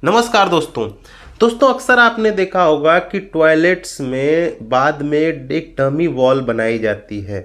नमस्कार दोस्तों। अक्सर आपने देखा होगा कि टॉयलेट्स में बाद में एक डमी वॉल बनाई जाती है।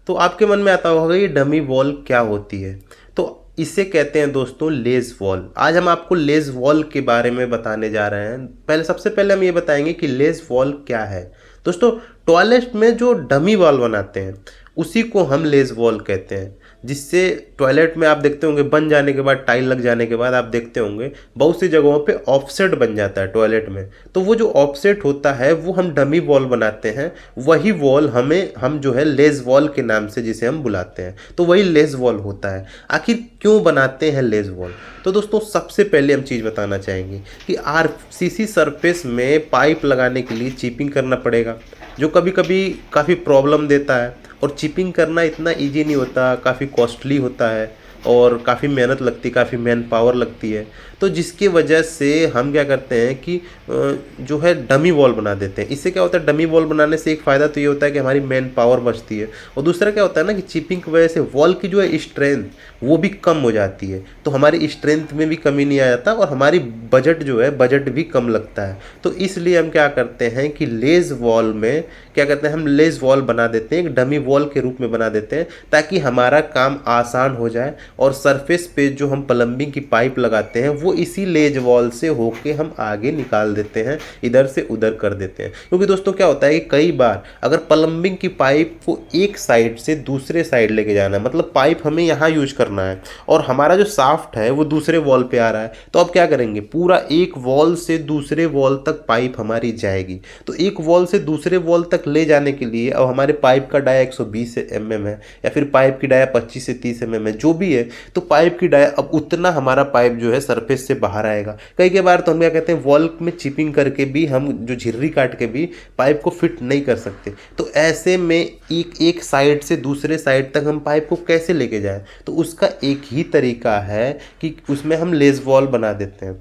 तो आपके मन में आता होगा ये डमी वॉल क्या होती है। तो इसे कहते हैं दोस्तों लेज वॉल। आज हम आपको लेज वॉल के बारे में बताने जा रहे हैं। सबसे पहले हम ये बताएंगे कि लेज वॉल क्या है। दोस्तों, टॉयलेट में जो डमी वॉल बनाते हैं उसी को हम लेज वॉल कहते हैं। जिससे टॉयलेट में आप देखते होंगे बन जाने के बाद, टाइल लग जाने के बाद आप देखते होंगे बहुत सी जगहों पे ऑफसेट बन जाता है टॉयलेट में। तो वो जो ऑफसेट होता है वो हम डमी वॉल बनाते हैं। वही वॉल हम जो है लेज वॉल के नाम से जिसे हम बुलाते हैं, तो वही लेज वॉल होता है। आखिर क्यों बनाते हैं लेज वॉल? तो दोस्तों, सबसे पहले हम चीज़ बताना चाहेंगे कि आरसीसी सरफेस में पाइप लगाने के लिए चिपिंग करना पड़ेगा, जो कभी कभी काफ़ी प्रॉब्लम देता है। और चिपिंग करना इतना इजी नहीं होता, काफ़ी कॉस्टली होता है और काफ़ी मेहनत लगती है, काफ़ी मैन पावर लगती है। तो जिसकी वजह से हम क्या करते हैं कि जो है डमी वॉल बना देते हैं। इससे क्या होता है, डमी वॉल बनाने से एक फ़ायदा तो ये होता है कि हमारी मैन पावर बचती है, और दूसरा क्या होता है ना कि चिपिंग की वजह से वॉल की जो है स्ट्रेंथ वो भी कम हो जाती है। तो हमारी स्ट्रेंथ में भी कमी नहीं आ जाता और हमारी बजट भी कम लगता है। तो इसलिए हम क्या करते हैं कि लेज वॉल में क्या करते हैं, हम लेज वॉल बना देते हैं, एक डमी वॉल के रूप में बना देते हैं, ताकि हमारा काम आसान हो जाए। और सरफेस पे जो हम प्लम्बिंग की पाइप लगाते हैं वो इसी लेज वॉल से होके हम आगे निकाल देते हैं, इधर से उधर कर देते हैं। क्योंकि दोस्तों क्या होता है कि कई बार अगर प्लम्बिंग की पाइप को एक साइड से दूसरे साइड लेके जाना है, मतलब पाइप हमें यहाँ यूज करना है और हमारा जो शाफ्ट है वो दूसरे वॉल पे आ रहा है, तो अब क्या करेंगे, पूरा एक वॉल से दूसरे वॉल तक पाइप हमारी जाएगी। तो एक वॉल से दूसरे वॉल तक ले जाने के लिए अब हमारे पाइप का डाया 120 mm है, या फिर पाइप की डाया 25 से 30 mm है, जो भी है। तो पाइप की डाया अब उतना हमारा पाइप जो है सरफेस से बाहर आएगा। कई बार तो हम क्या कहते हैं, वॉल में चिपिंग करके भी हम जो झिर्री काट के भी पाइप को फिट नहीं कर सकते। तो ऐसे में एक साइड से दूसरे साइड तक हम पाइप को कैसे लेके जाएं? तो उसका एक ही तरीका है कि उसमें हम लेज वॉल बना देते हैं।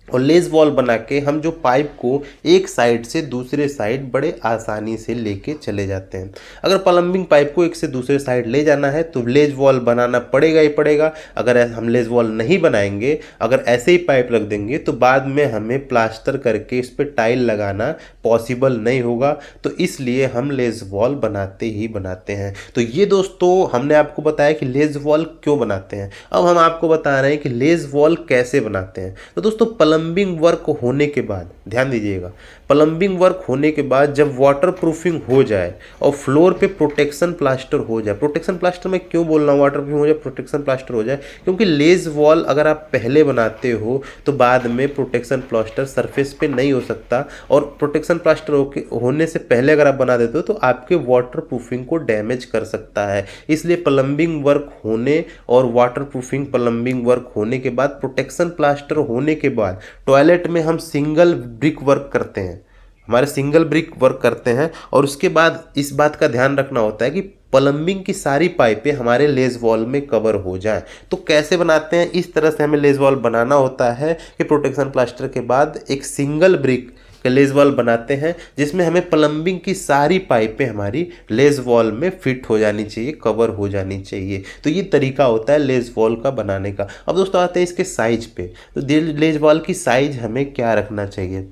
और लेज वॉल बना के हम जो पाइप को एक साइड से दूसरे साइड बड़े आसानी से लेके चले जाते हैं। अगर प्लम्बिंग पाइप को एक से दूसरे साइड ले जाना है तो लेज वॉल बनाना पड़ेगा ही पड़ेगा। अगर हम लेज वॉल नहीं बनाएंगे, अगर ऐसे ही पाइप रख देंगे, तो बाद में हमें प्लास्टर करके इस पर टाइल लगाना पॉसिबल नहीं होगा। तो इसलिए हम लेज वॉल बनाते ही बनाते हैं। तो ये दोस्तों हमने आपको बताया कि लेज वॉल क्यों बनाते हैं। अब हम आपको बता रहे हैं कि लेज वॉल कैसे बनाते हैं। तो दोस्तों, प्लम्बिंग वर्क होने के बाद, ध्यान दीजिएगा, प्लम्बिंग वर्क होने के बाद जब वाटर प्रूफिंग हो जाए और फ्लोर पे प्रोटेक्शन प्लास्टर हो जाए। प्रोटेक्शन प्लास्टर में क्यों बोल रहा हूँ वाटर प्रूफिंग हो जाए, प्रोटेक्शन प्लास्टर हो जाए, क्योंकि लेज वॉल अगर आप पहले बनाते हो तो बाद में प्रोटेक्शन प्लास्टर सरफेस पे नहीं हो सकता। और प्रोटेक्शन प्लास्टर होने से पहले अगर आप बना देते हो तो आपके वाटर प्रूफिंग को डैमेज कर सकता है। इसलिए प्लम्बिंग वर्क होने और वाटर प्रूफिंग प्लम्बिंग वर्क होने के बाद, प्रोटेक्शन प्लास्टर होने के बाद टॉयलेट में हम सिंगल ब्रिक वर्क करते हैं, हमारे सिंगल ब्रिक वर्क करते हैं। और उसके बाद इस बात का ध्यान रखना होता है कि प्लम्बिंग की सारी पाइपें हमारे लेज वॉल में कवर हो जाएं। तो कैसे बनाते हैं, इस तरह से हमें लेज वॉल बनाना होता है कि प्रोटेक्शन प्लास्टर के बाद एक सिंगल ब्रिक का लेज वॉल बनाते हैं, जिसमें हमें प्लम्बिंग की सारी पाइपें हमारी लेज वॉल में फिट हो जानी चाहिए, कवर हो जानी चाहिए। तो ये तरीका होता है लेज वॉल का बनाने का। अब दोस्तों आते हैं इसके साइज पे। तो लेज वॉल की साइज हमें क्या रखना चाहिए?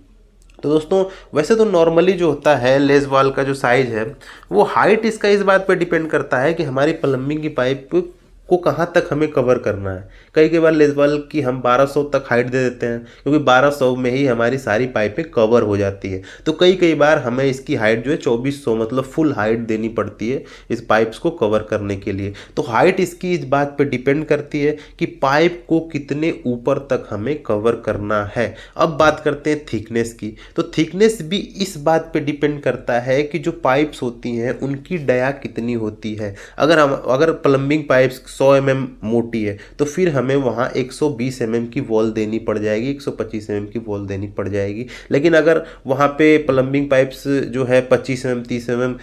तो दोस्तों, वैसे तो नॉर्मली जो होता है लेज वॉल का जो साइज़ है वो हाइट इसका इस बात पर डिपेंड करता है कि हमारी प्लम्बिंग की पाइप को कहाँ तक हमें कवर करना है। कई बार लेज वॉल की हम 1200 तक हाइट दे देते हैं, क्योंकि 1200 में ही हमारी सारी पाइपें कवर हो जाती है। तो कई बार हमें इसकी हाइट जो है 2400, मतलब फुल हाइट देनी पड़ती है इस पाइप्स को कवर करने के लिए। तो हाइट इसकी इस बात पर डिपेंड करती है कि पाइप को कितने ऊपर तक हमें कवर करना है। अब बात करते हैं थिकनेस की। तो थिकनेस भी इस बात पे डिपेंड करता है कि जो पाइप्स होती हैं उनकी डाया कितनी होती है। अगर प्लम्बिंग पाइप्स 100 mm मोटी है तो फिर हमें वहाँ 120 mm की वॉल देनी पड़ जाएगी, 125 mm की वॉल देनी पड़ जाएगी। लेकिन अगर वहाँ पे प्लम्बिंग पाइप्स जो है 25 mm 30 mm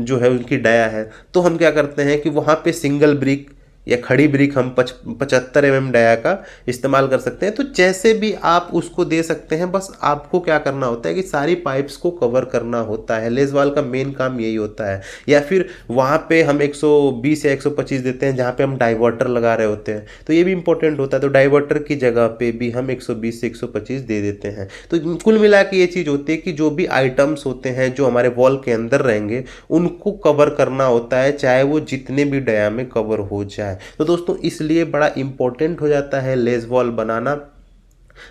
जो है उनकी डाया है, तो हम क्या करते हैं कि वहाँ पे सिंगल ब्रिक या खड़ी ब्रिक हम 75 mm डाया का इस्तेमाल कर सकते हैं। तो जैसे भी आप उसको दे सकते हैं, बस आपको क्या करना होता है कि सारी पाइप्स को कवर करना होता है। लेस वाल का मेन काम यही होता है। या फिर वहाँ पे हम 120 या 125 देते हैं जहाँ पे हम डाइवर्टर लगा रहे होते हैं, तो ये भी इंपॉर्टेंट होता है। तो डाइवर्टर की जगह पे भी हम 120 से 125 दे देते हैं। तो कुल मिला के ये चीज़ होती है कि जो भी आइटम्स होते हैं जो हमारे वॉल के अंदर रहेंगे उनको कवर करना होता है, चाहे वो जितने भी डाया में कवर हो जाए। तो दोस्तों इसलिए बड़ा इंपॉर्टेंट हो जाता है लेस वॉल बनाना।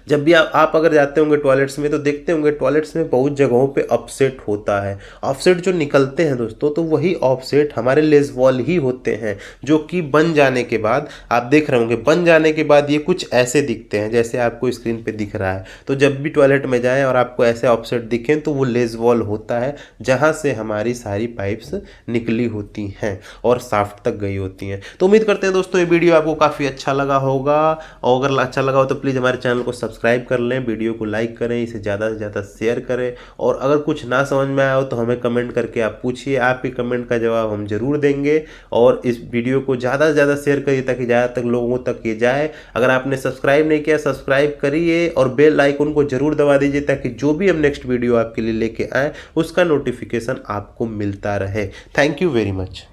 जब भी आप अगर जाते होंगे टॉयलेट्स में तो देखते होंगे टॉयलेट्स में बहुत जगहों पे ऑफसेट होता है। ऑफसेट जो निकलते हैं दोस्तों, तो वही ऑफसेट हमारे लेस वॉल ही होते हैं, जो कि बन जाने के बाद आप देख रहे होंगे, बन जाने के बाद ये कुछ ऐसे दिखते हैं जैसे आपको स्क्रीन पे दिख रहा है। तो जब भी टॉयलेट में जाएं और आपको ऐसे ऑफसेट दिखें तो वो लेस वॉल होता है, जहाँ से हमारी सारी पाइप्स निकली होती हैं और साफ्ट तक गई होती हैं। तो उम्मीद करते हैं दोस्तों ये वीडियो आपको काफ़ी अच्छा लगा होगा, और अगर अच्छा लगा हो तो प्लीज़ हमारे चैनल को सब्सक्राइब कर लें, वीडियो को लाइक करें, इसे ज़्यादा से ज़्यादा शेयर करें। और अगर कुछ ना समझ में आया हो तो हमें कमेंट करके आप पूछिए, आपके कमेंट का जवाब हम जरूर देंगे। और इस वीडियो को ज़्यादा से ज़्यादा शेयर करिए ताकि ज़्यादा तक लोगों तक ये जाए। अगर आपने सब्सक्राइब नहीं किया सब्सक्राइब करिए और बेल आइकन को जरूर दबा दीजिए ताकि जो भी हम नेक्स्ट वीडियो आपके लिए लेके आए उसका नोटिफिकेशन आपको मिलता रहे। Thank you very much.